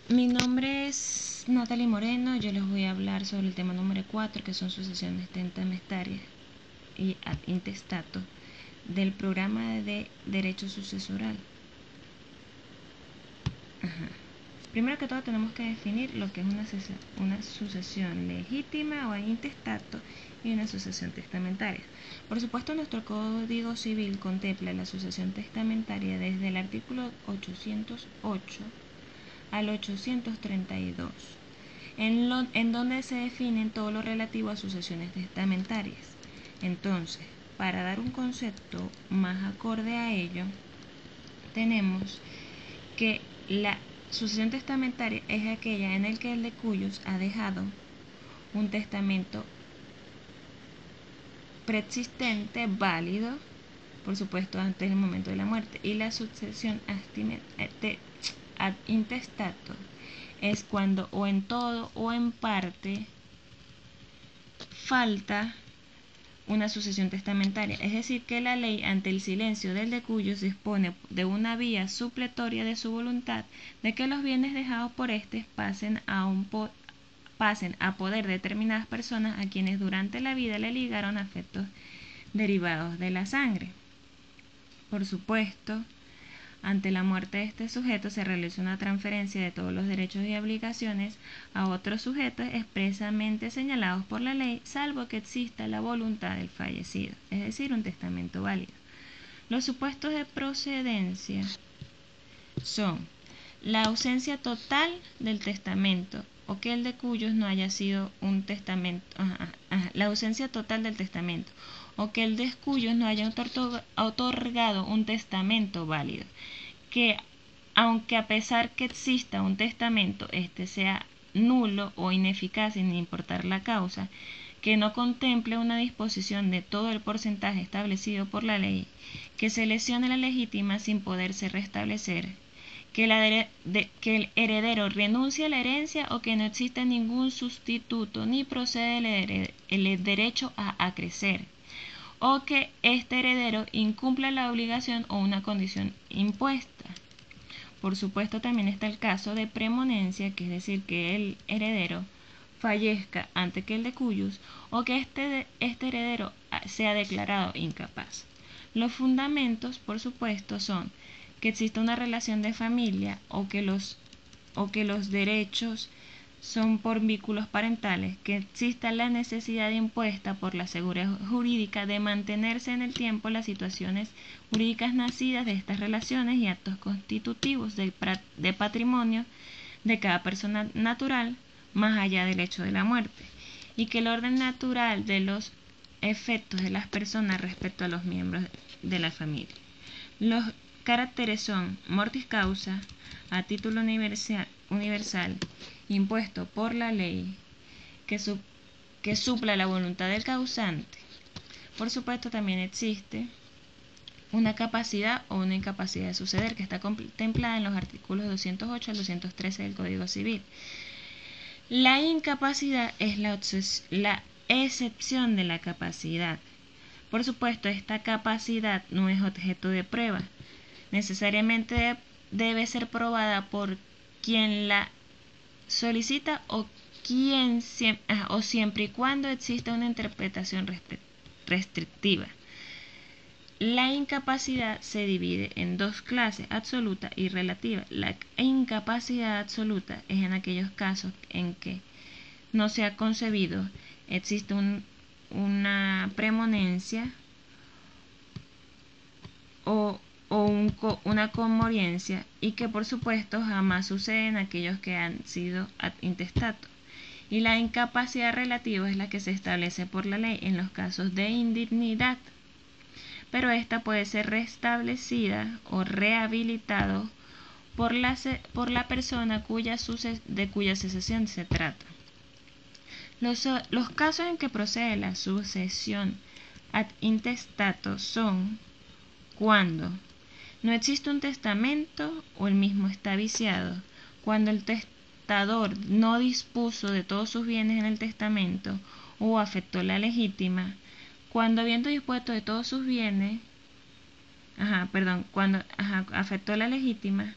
Mi nombre es Natalie Moreno. Yo les voy a hablar sobre el tema número 4, que son sucesiones testamentarias y ad intestato del programa de derecho sucesoral. Primero que todo tenemos que definir lo que es una sucesión legítima o ad intestato y una sucesión testamentaria. Por supuesto, nuestro Código Civil contempla la sucesión testamentaria desde el artículo 808 al 832, en donde se definen todo lo relativo a sucesiones testamentarias. Entonces, para dar un concepto más acorde a ello, tenemos que la sucesión testamentaria es aquella en la que el de cuyos ha dejado un testamento preexistente válido, por supuesto, antes del momento de la muerte, y la sucesión ad intestato es cuando o en todo o en parte falta una sucesión testamentaria, es decir, que la ley, ante el silencio del de cuyos, dispone de una vía supletoria de su voluntad de que los bienes dejados por éste pasen a poder de determinadas personas a quienes durante la vida le ligaron afectos derivados de la sangre. Por supuesto, ante la muerte de este sujeto se realiza una transferencia de todos los derechos y obligaciones a otros sujetos expresamente señalados por la ley, salvo que exista la voluntad del fallecido, es decir, un testamento válido. Los supuestos de procedencia son la ausencia total del testamento o que el de cuyos no haya sido un testamento, la ausencia total del testamento o que el de cuyos no haya otorgado un testamento válido, que aunque a pesar que exista un testamento, este sea nulo o ineficaz sin importar la causa, que no contemple una disposición de todo el porcentaje establecido por la ley, que se lesione la legítima sin poderse restablecer, que el heredero renuncie a la herencia o que no exista ningún sustituto ni procede el derecho a acrecer, o que este heredero incumpla la obligación o una condición impuesta. Por supuesto, también está el caso de premonencia, que es decir, que el heredero fallezca antes que el de cuyos o que este heredero sea declarado incapaz. Los fundamentos, por supuesto, son que exista una relación de familia o que los derechos son por vínculos parentales, que exista la necesidad impuesta por la seguridad jurídica de mantenerse en el tiempo las situaciones jurídicas nacidas de estas relaciones y actos constitutivos de patrimonio de cada persona natural, más allá del hecho de la muerte, y que el orden natural de los efectos de las personas respecto a los miembros de la familia. Los caracteres son mortis causa, a título universal, impuesto por la ley, que supla la voluntad del causante. Por supuesto, también existe una capacidad o una incapacidad de suceder, que está contemplada en los artículos 208 al 213 del Código Civil. La incapacidad es la excepción de la capacidad. Por supuesto, esta capacidad no es objeto de prueba. Necesariamente debe ser probada por quien la solicita o siempre y cuando exista una interpretación restrictiva. La incapacidad se divide en dos clases, absoluta y relativa. La incapacidad absoluta es en aquellos casos en que no se ha concebido, existe una premonencia o una conmoriencia, y que por supuesto jamás sucede en aquellos que han sido ad intestato. Y la incapacidad relativa es la que se establece por la ley en los casos de indignidad, pero esta puede ser restablecida o rehabilitado por la persona de cuya cesación se trata. Los casos en que procede la sucesión ad intestato son cuando no existe un testamento o el mismo está viciado, cuando el testador no dispuso de todos sus bienes en el testamento o afectó la legítima, cuando habiendo dispuesto de todos sus bienes, cuando afectó la legítima,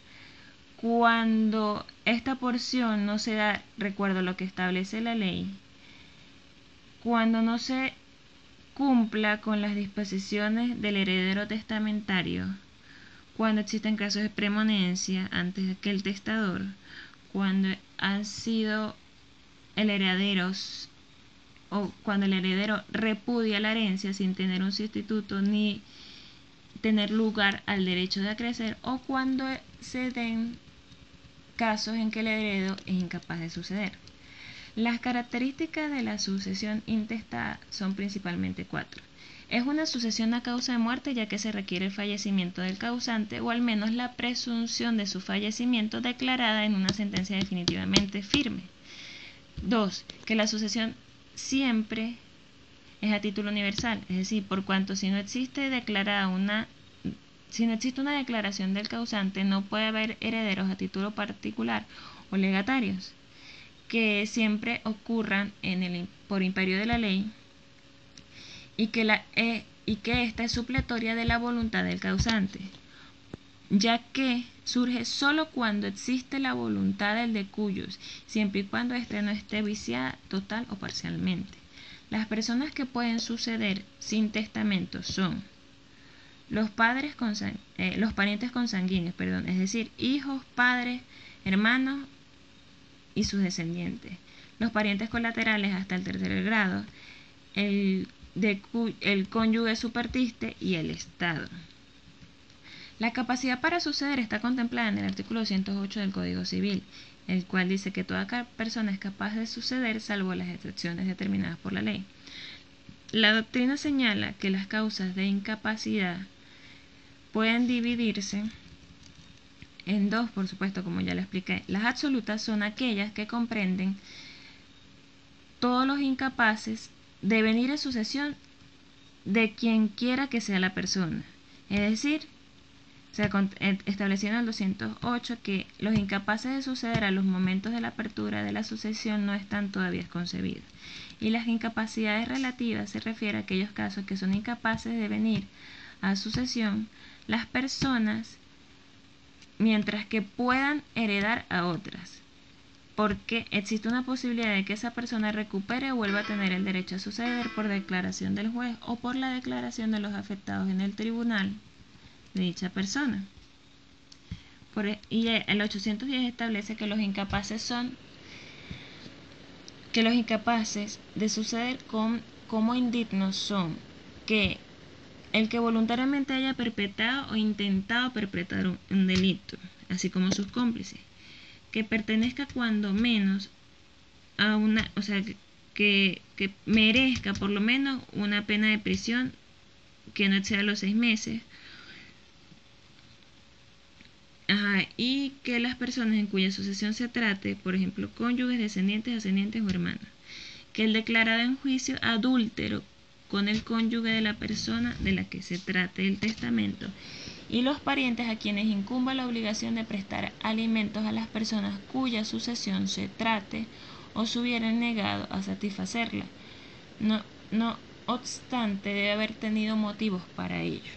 cuando esta porción no se da, recuerdo lo que establece la ley, cuando no se cumpla con las disposiciones del heredero testamentario, cuando existen casos de preeminencia antes que el testador, cuando han sido el heredero o cuando el heredero repudia la herencia sin tener un sustituto ni tener lugar al derecho de acrecer, o cuando se den casos en que el heredero es incapaz de suceder. Las características de la sucesión intestada son principalmente 4. Es una sucesión a causa de muerte, ya que se requiere el fallecimiento del causante o al menos la presunción de su fallecimiento declarada en una sentencia definitivamente firme. 2. Que la sucesión siempre es a título universal, es decir, por cuanto si no existe una declaración del causante, no puede haber herederos a título particular o legatarios, que siempre ocurran por imperio de la ley, y que esta es supletoria de la voluntad del causante, ya que surge solo cuando existe la voluntad del de cuyos, siempre y cuando éste no esté viciada total o parcialmente. Las personas que pueden suceder sin testamento son los parientes consanguíneos, es decir, hijos, padres, hermanos y sus descendientes. Los parientes colaterales hasta el tercer grado, el cónyuge superstite y el Estado. La capacidad para suceder está contemplada en el artículo 208 del Código Civil, el cual dice que toda persona es capaz de suceder salvo las excepciones determinadas por la ley. La doctrina señala que las causas de incapacidad pueden dividirse en dos, por supuesto, como ya lo expliqué. Las absolutas son aquellas que comprenden todos los incapaces de venir en sucesión de quien quiera que sea la persona. Es decir, se estableció en el 208 que los incapaces de suceder a los momentos de la apertura de la sucesión no están todavía concebidos. Y las incapacidades relativas se refiere a aquellos casos que son incapaces de venir a sucesión las personas mientras que puedan heredar a otras, porque existe una posibilidad de que esa persona recupere o vuelva a tener el derecho a suceder por declaración del juez o por la declaración de los afectados en el tribunal de dicha persona. Y el 810 establece que los incapaces de suceder como indignos son que el que voluntariamente haya perpetrado o intentado perpetrar un delito, así como sus cómplices, que pertenezca cuando menos a que merezca por lo menos una pena de prisión que no exceda los 6 meses, y que las personas en cuya sucesión se trate, por ejemplo, cónyuges, descendientes, ascendientes o hermanos, que el declarado en juicio adúltero con el cónyuge de la persona de la que se trate el testamento, y los parientes a quienes incumba la obligación de prestar alimentos a las personas cuya sucesión se trate o se hubieran negado a satisfacerla. No obstante, debe haber tenido motivos para ello.